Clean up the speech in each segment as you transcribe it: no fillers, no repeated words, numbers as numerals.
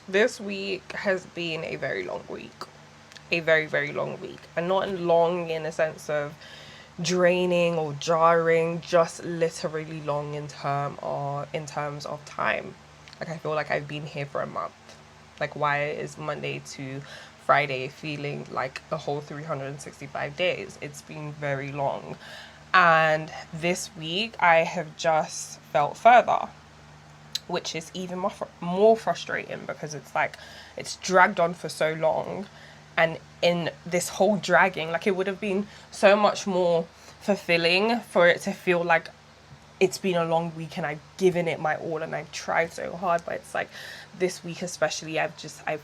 This week has been a very long week. A very, very long week. And not long in a sense of draining or jarring, just literally long in terms of time. Like I feel like I've been here for a month. Like why is Monday to Friday feeling like a whole 365 days? It's been very long. And this week I have just felt further, which is even more frustrating because it's like it's dragged on for so long. And in this whole dragging, like it would have been so much more fulfilling for it to feel like it's been a long week and I've given it my all and I've tried so hard. But it's like this week especially, I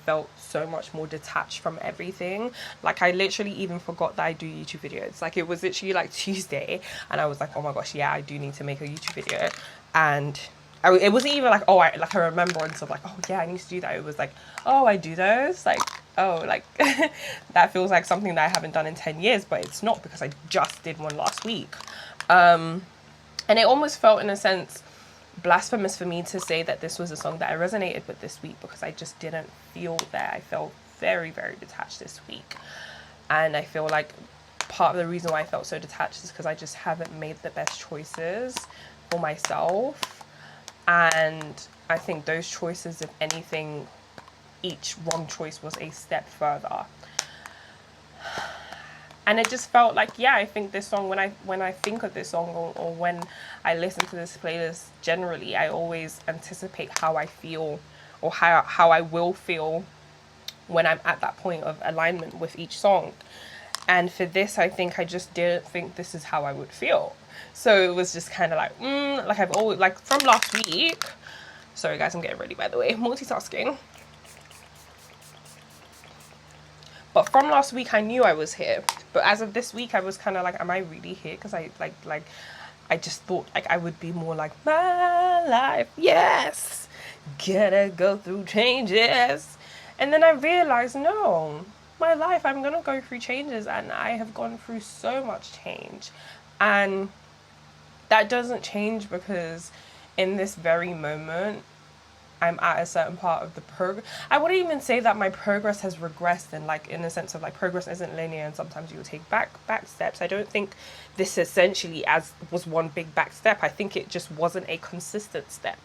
felt so much more detached from everything. Like I literally even forgot that I do YouTube videos. Like it was literally like Tuesday and I was like, oh my gosh, yeah, I do need to make a YouTube video. And it wasn't even like, oh, I remember and stuff like, oh yeah, I need to do that. It was like, oh, I do those, like, oh, like that feels like something that I haven't done in 10 years, but it's not because I just did one last week. And it almost felt in a sense blasphemous for me to say that this was a song that I resonated with this week because I just didn't feel that. I felt very, very detached this week. And I feel like part of the reason why I felt so detached is because I just haven't made the best choices for myself. And I think those choices, if anything, each wrong choice was a step further. And it just felt like, yeah, I think this song, when I think of this song or when I listen to this playlist generally, I always anticipate how I feel or how I will feel when I'm at that point of alignment with each song. And for this, I think I just didn't think this is how I would feel. So it was just kind of like, like I've always, like from last week. Sorry guys, I'm getting ready by the way, multitasking. But from last week, I knew I was here. But as of this week, I was kind of like, am I really here? Because I just thought like I would be more like, my life, yes, gotta go through changes. And then I realized, no, my life, I'm gonna go through changes, and I have gone through so much change. And that doesn't change because in this very moment, I'm at a certain part of the progress. I wouldn't even say that my progress has regressed in the sense of like progress isn't linear and sometimes you'll take back steps. I don't think this essentially as was one big back step. I think it just wasn't a consistent step.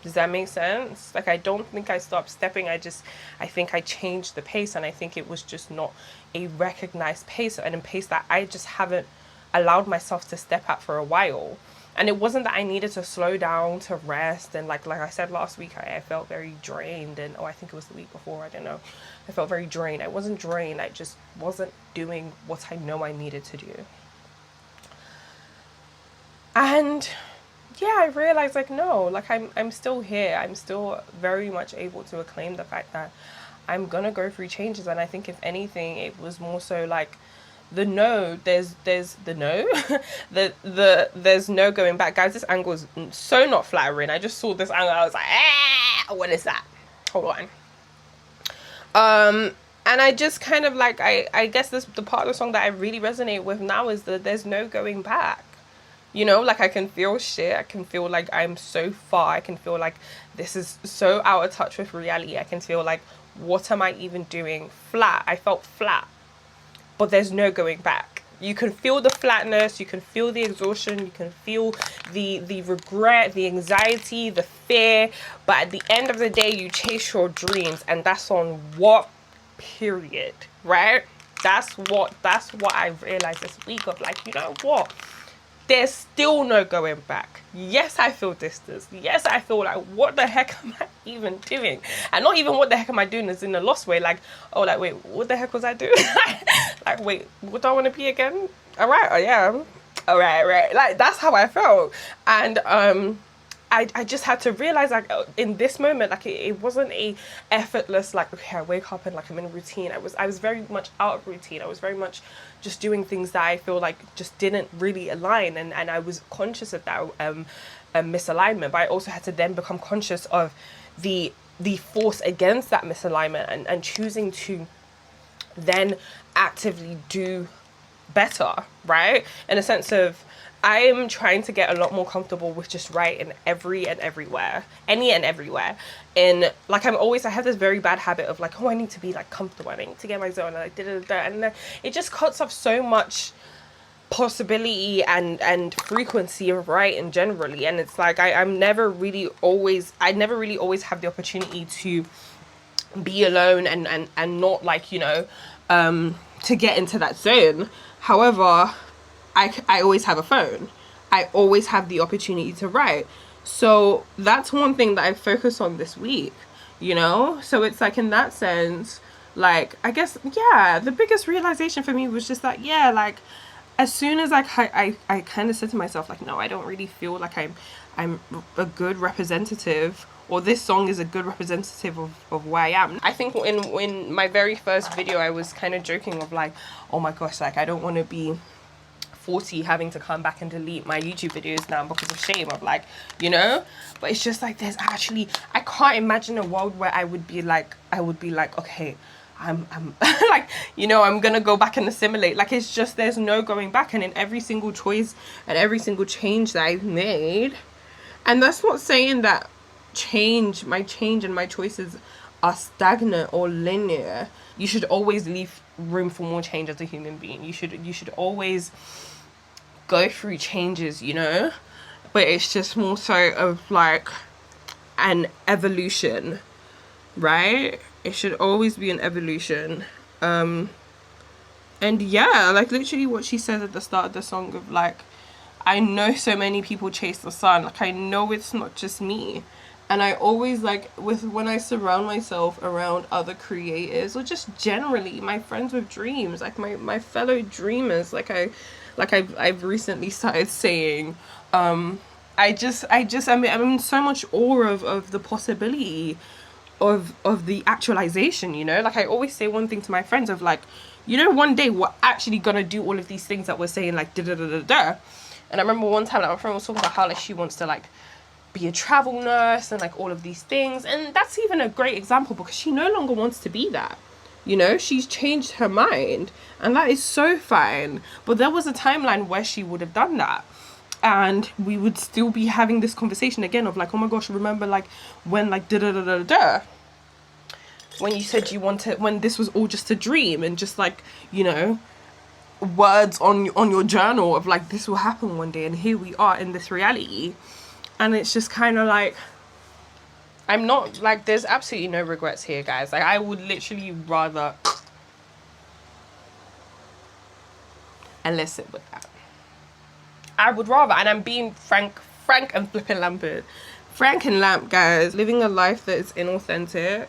Does that make sense? Like I don't think I stopped stepping. I think I changed the pace, and I think it was just not a recognized pace and a pace that I just haven't allowed myself to step at for a while. And it wasn't that I needed to slow down to rest. And like I said last week, I felt very drained. And I think it was the week before, I don't know. I felt very drained. I wasn't drained. I just wasn't doing what I know I needed to do. And yeah, I realized like, no, like I'm still here. I'm still very much able to acclaim the fact that I'm going to go through changes. And I think if anything, it was more so like, there's the no there's no going back. Guys, this angle is so not flattering. I just saw this angle, I was like, what is that? Hold on. And I just kind of like, I guess this the part of the song that I really resonate with now is that there's no going back. You know, like I can feel shit. I can feel like I'm so far. I can feel like this is so out of touch with reality. I can feel like, what am I even doing? Flat. I felt flat. But there's no going back. You can feel the flatness, you can feel the exhaustion, you can feel the regret, the anxiety, the fear. But at the end of the day, you chase your dreams, and that's on what? Period. Right? That's what I realized this week of like, you know what? There's still no going back. Yes, I feel distance. Yes, I feel like, what the heck am I even doing? And not even what the heck am I doing is in a lost way. Like, oh, like, wait, what the heck was I doing? Like, wait, what do I want to be again? All right, I am. All right. Like, that's how I felt. And I just had to realize, like, in this moment, like, it wasn't a effortless, like, okay, I wake up and, like, I'm in a routine. I was very much out of routine. I was very much just doing things that I feel like just didn't really align. And I was conscious of that misalignment. But I also had to then become conscious of the force against that misalignment and choosing to then actively do better, right? In a sense of I'm trying to get a lot more comfortable with just writing every and everywhere, any and everywhere. And like I have this very bad habit of like, oh, I need to be like comfortable, I need to get my zone, and like and then it just cuts off so much possibility and frequency of writing generally. And it's like I never really always have the opportunity to be alone and not like, you know, to get into that zone. However, I always have a phone. I always have the opportunity to write. So that's one thing that I focus on this week, you know? So it's like, in that sense, like, I guess, yeah, the biggest realization for me was just that, yeah, like, as soon as I kind of said to myself, like, no, I don't really feel like I'm a good representative, or this song is a good representative of where I am. I think in my very first video, I was kind of joking of like, oh my gosh, like, I don't want to be 40 having to come back and delete my YouTube videos now because of shame, of like, you know. But it's just like, there's actually, I can't imagine a world where I would be like, okay, I'm like, you know, I'm gonna go back and assimilate. Like, it's just, there's no going back. And in every single choice and every single change that I've made, and that's not saying that my change and my choices are stagnant or linear. You should always leave room for more change as a human being. You should always go through changes, you know. But it's just more so of like an evolution, right? It should always be an evolution. And yeah, like literally what she says at the start of the song of like, I know so many people chase the sun. Like, I know it's not just me. And I always like, when I surround myself around other creators, or just generally my friends with dreams, like my fellow dreamers, I've recently started saying, I'm in so much awe of the possibility of the actualization, you know. Like, I always say one thing to my friends of like, you know, one day we're actually gonna do all of these things that we're saying, like da da da da da. And I remember one time, like, my friend was talking about how like she wants to like be a travel nurse and like all of these things, and that's even a great example because she no longer wants to be that, you know. She's changed her mind, and that is so fine. But there was a timeline where she would have done that, and we would still be having this conversation again of like, oh my gosh, remember like when like da da da da da, when you said you wanted, when this was all just a dream, and just like, you know, words on your journal of like, this will happen one day, and here we are in this reality. And it's just kind of like, I'm not like, there's absolutely no regrets here, guys. Like, I would literally rather, and let's sit with that. I would rather, and I'm being frank and flipping lampard. Frank and lamp, guys. Living a life that is inauthentic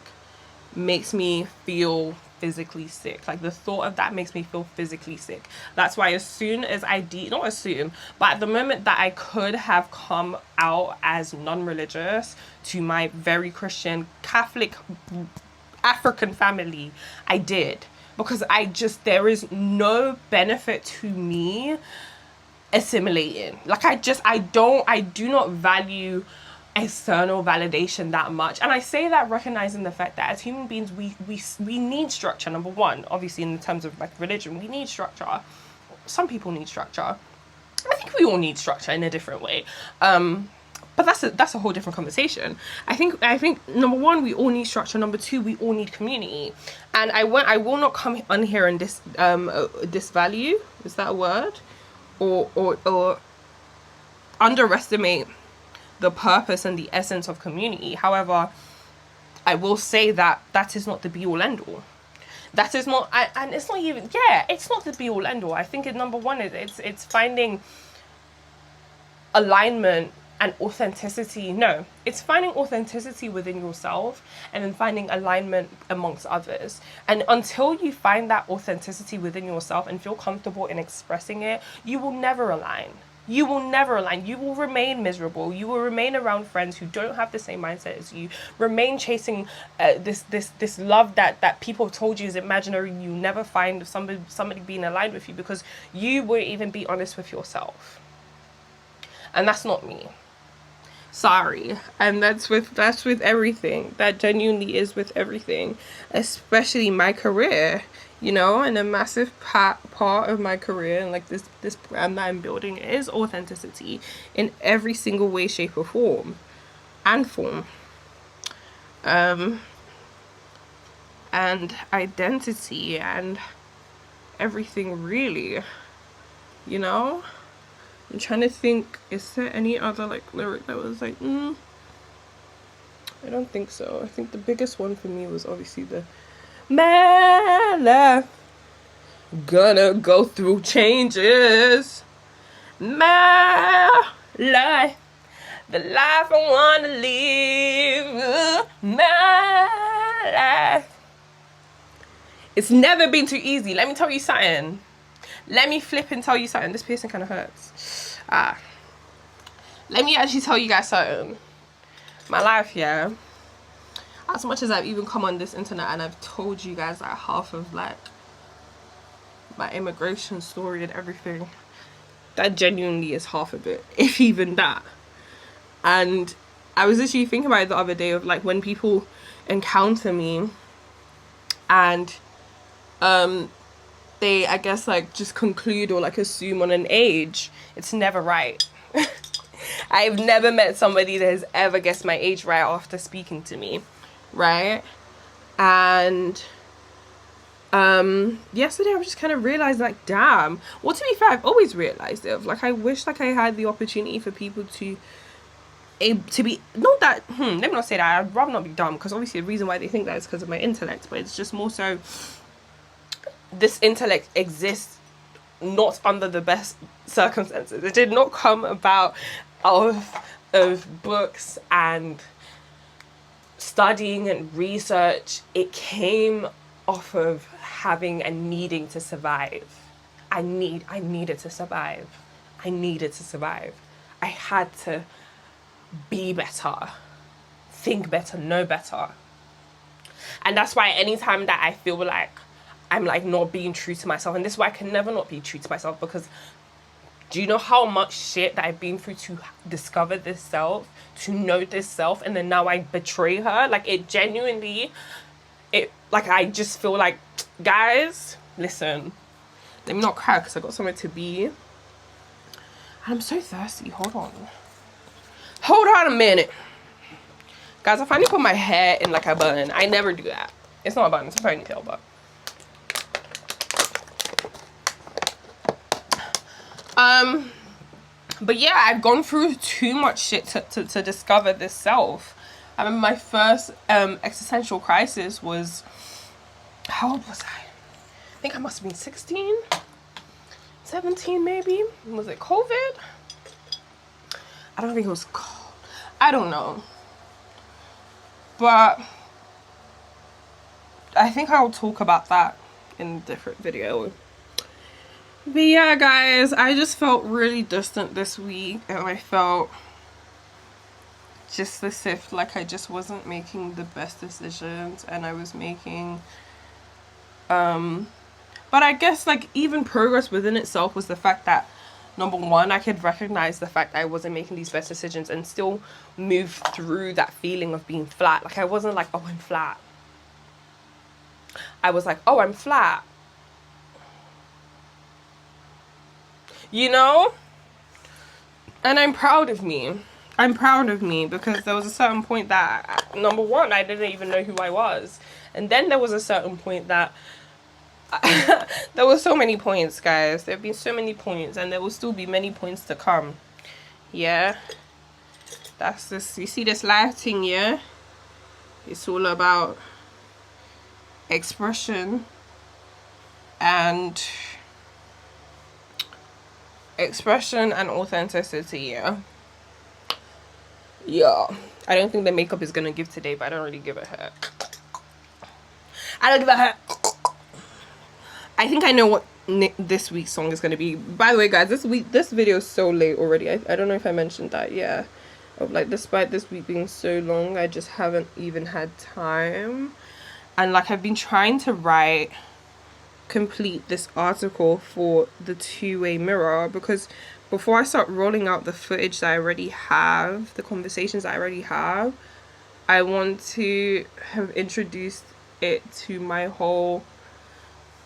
makes me feel physically sick. Like, the thought of that makes me feel physically sick. That's why as soon as not as soon, but at the moment that I could have come out as non-religious to my very Christian Catholic African family, I did. Because there is no benefit to me assimilating. Like, I do not value external validation that much. And I say that recognizing the fact that as human beings, we need structure. Number one, obviously, in terms of like religion, we need structure. Some people need structure. I think we all need structure in a different way. But that's a whole different conversation. I think number one, we all need structure. Number two, we all need community. And I will not come on here and disvalue, is that a word? Or underestimate the purpose and the essence of community. However, I will say that is not the be all end all. That is not, and it's not even, it's not the be all end all. I think number one is it's finding alignment and authenticity. No, it's finding authenticity within yourself and then finding alignment amongst others. And until you find that authenticity within yourself and feel comfortable in expressing it, you will never align. You will never align. You will remain miserable. You will remain around friends who don't have the same mindset as you. Remain chasing this love that people have told you is imaginary. You never find somebody being aligned with you because you won't even be honest with yourself. And that's not me. Sorry. And that's with everything. That genuinely is with everything, especially my career, you know. And a massive part of my career and like this brand that I'm building is authenticity in every single way, shape or form and form. And identity and everything, really, you know. I'm trying to think, is there any other like lyric that was like, I don't think so. I think the biggest one for me was obviously the my life gonna go through changes. My life, the life I wanna live. My life. It's never been too easy. Let me tell you something. Let me flip and tell you something. This piercing kind of hurts. Let me actually tell you guys something. My life, yeah. As much as I've even come on this internet and I've told you guys like half of like my immigration story and everything, that genuinely is half of it, if even that. And I was literally thinking about it the other day of like when people encounter me and they, I guess, like just conclude or like assume on an age. It's never right. I've never met somebody that has ever guessed my age right after speaking to me, right? And yesterday I was just kind of realized like, damn. Well, to be fair, I've always realized it. Like, I wish like I had the opportunity for people to be, not that, let me not say that, I'd rather not be dumb, because obviously the reason why they think that is because of my intellect, but it's just more so this intellect exists not under the best circumstances. It did not come about of books and studying and research. It came off of having and needing to survive. I needed to survive. I needed to survive. I had to be better, think better, know better. And that's why anytime that I feel like I'm like not being true to myself, and this is why I can never not be true to myself, because do you know how much shit that I've been through to discover this self, to know this self, and then now I betray her? Like, it genuinely, like, I just feel like, guys, listen, let me not cry because I got somewhere to be. I'm so thirsty. Hold on a minute. Guys, I finally put my hair in like a bun. I never do that. It's not a bun, it's a ponytail, but but yeah, I've gone through too much shit to discover this self. I remember my first existential crisis was, how old was I? I think I must have been 16, 17 maybe. Was it COVID? I don't think it was cold. I don't know. But I think I'll talk about that in a different video. But yeah, guys, I just felt really distant this week, and I felt just as if like I just wasn't making the best decisions, and I was making but I guess like even progress within itself was the fact that, number one, I could recognize the fact that I wasn't making these best decisions and still move through that feeling of being flat. Like, I wasn't like, oh, I'm flat. I was like, oh, I'm flat. You know? And I'm proud of me. I'm proud of me because there was a certain point that, number one, I didn't even know who I was. And then there was a certain point that there were so many points, guys. There have been so many points, and there will still be many points to come. Yeah. That's this. You see this lighting, yeah? It's all about expression and authenticity, yeah. Yeah. I don't think the makeup is gonna give today, but I don't really give a heck. I don't give a heck. I think I know what this week's song is going to be. By the way, guys, this video is so late already. I don't know if I mentioned that. Yeah, of like, despite this week being so long, I just haven't even had time. And like, I've been trying to complete this article for the two-way mirror, because before I start rolling out the footage that I already have, the conversations that I already have, I want to have introduced it to my whole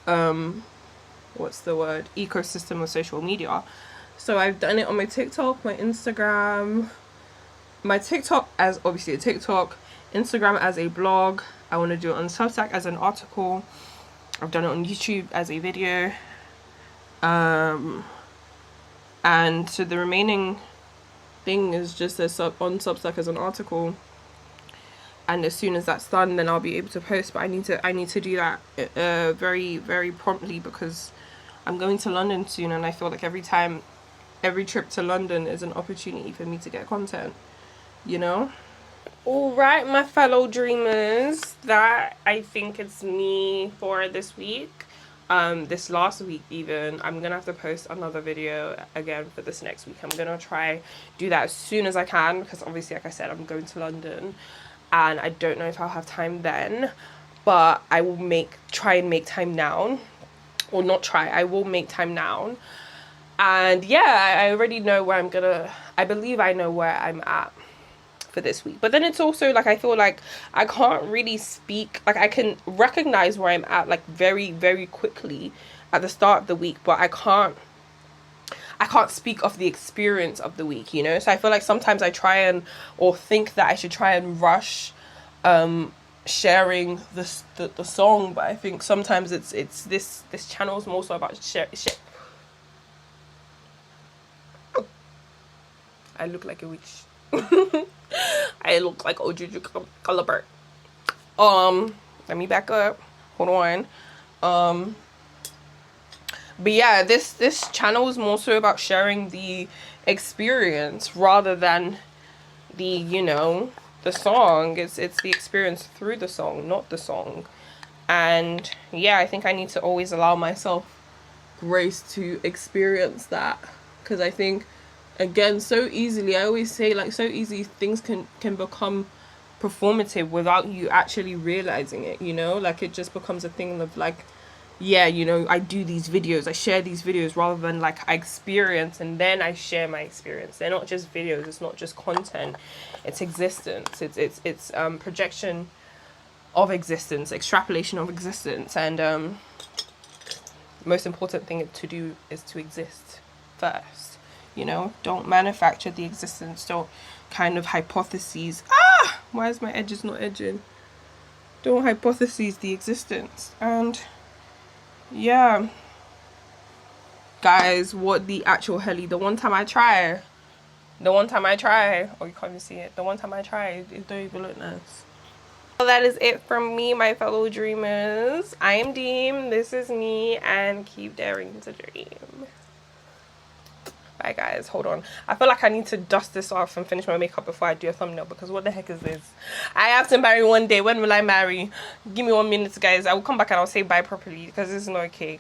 what's the word, ecosystem of social media. So I've done it on my TikTok, my Instagram, my TikTok as obviously a TikTok, Instagram as a blog. I want to do it on Substack as an article. I've done it on YouTube as a video. And so the remaining thing is just on Substack as an article. And as soon as that's done, then I'll be able to post. But I need to do that very, very promptly, because I'm going to London soon, and I feel like every trip to London is an opportunity for me to get content, you know? All right, my fellow dreamers, that I think it's me for this week. This last week even. I'm gonna have to post another video again for this next week. I'm gonna try do that as soon as I can, because obviously, like I said, I'm going to London and I don't know if I'll have time then, but I will try and make time now. Or not try, I will make time now. And yeah, I already know where I believe I know where I'm at for this week. But then it's also like, I feel like I can't really speak, like I can recognize where I'm at like very, very quickly at the start of the week, but I can't speak of the experience of the week, you know? So I feel like sometimes I try or think that I should try and rush sharing the song, but I think sometimes it's this channel is more so about share. I look like a witch. I look like Ojuju Calibert. Let me back up. Hold on. But yeah, this channel is more so about sharing the experience rather than the, you know, the song. It's the experience through the song, not the song. And yeah, I think I need to always allow myself grace to experience that, because I think, again, so easily, I always say, like, so easy things can become performative without you actually realizing it, you know? Like, it just becomes a thing of like, yeah, you know, I do these videos, I share these videos, rather than like I experience and then I share my experience. They're not just videos, it's not just content, it's existence, it's projection of existence, extrapolation of existence. And the most important thing to do is to exist first, you know? Don't manufacture the existence, don't kind of hypotheses, why is my edges not edging? Don't hypotheses the existence. And yeah, guys, what the actual helly, the one time I try, oh, you can't even see it, the one time I try, it don't even look nice. So that is it from me, my fellow dreamers. I am Deem, this is me, and keep daring to dream. Bye guys, hold on, I feel like I need to dust this off and finish my makeup before I do a thumbnail, because what the heck is this? I have to marry one day. When will I marry? Give me 1 minute, guys. I will come back and I'll say bye properly, because this is not okay.